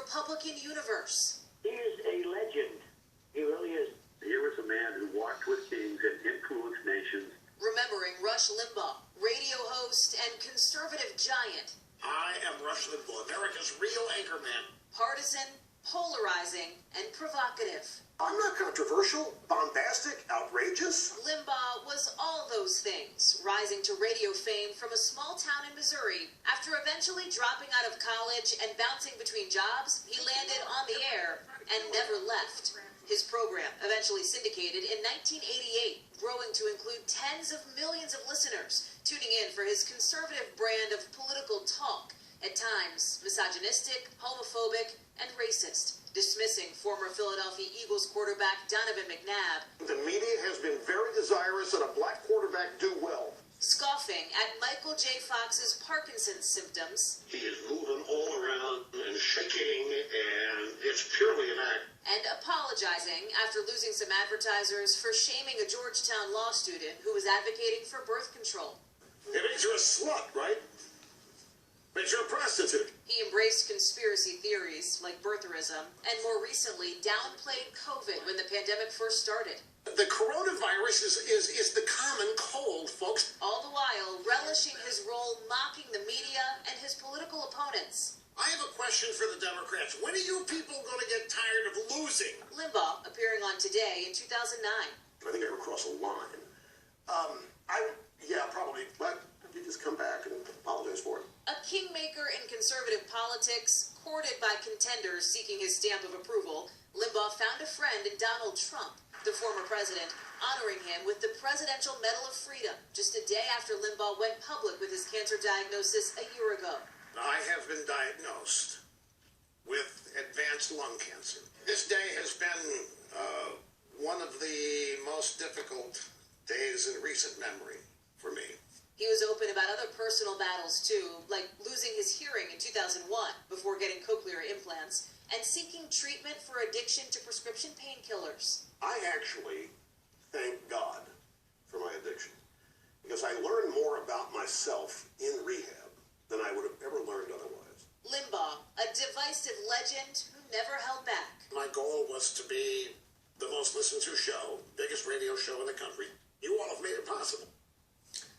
Republican universe. He is a legend. He really is. Here was a man who walked with kings and influenced nations. Remembering Rush Limbaugh, radio host and conservative giant. I am Rush Limbaugh, America's real anchorman. Partisan, polarizing, and provocative. I'm not controversial, bombastic, outrageous. Limbaugh was all those things, rising to radio fame from a small town in Missouri. After eventually dropping out of college and bouncing between jobs, he landed on the air and never left. His program eventually syndicated in 1988, growing to include tens of millions of listeners, tuning in for his conservative brand of political talk, at times misogynistic, homophobic, and racist, dismissing former Philadelphia Eagles quarterback Donovan McNabb. The media has been very desirous that a black quarterback do well. Scoffing at Michael J. Fox's Parkinson's symptoms. He is moving all around and shaking, and it's purely an act. And apologizing after losing some advertisers for shaming a Georgetown law student who was advocating for birth control. It means you're a slut, right? It means you're a prostitute. He embraced conspiracy theories like birtherism and more recently downplayed COVID when the pandemic first started. The coronavirus is the common cold, folks. All the while relishing his role mocking the media and his political opponents. I have a question for the Democrats. When are you people going to get tired of losing? Limbaugh appearing on Today in 2009. I think I ever cross a line. Yeah, probably, but you just come back and apologize for it. A kingmaker in conservative politics, courted by contenders seeking his stamp of approval, Limbaugh found a friend in Donald Trump, the former president, honoring him with the Presidential Medal of Freedom just a day after Limbaugh went public with his cancer diagnosis a year ago. I have been diagnosed with advanced lung cancer. This day has been one of the most difficult days in recent memory for me. He was open about other personal battles too, like losing his hearing in 2001 before getting cochlear implants and seeking treatment for addiction to prescription painkillers. I actually thank God for my addiction because I learned more about myself in rehab than I would have ever learned otherwise. Limbaugh, a divisive legend who never held back. My goal was to be the most listened to show, biggest radio show in the country. You all have made it possible.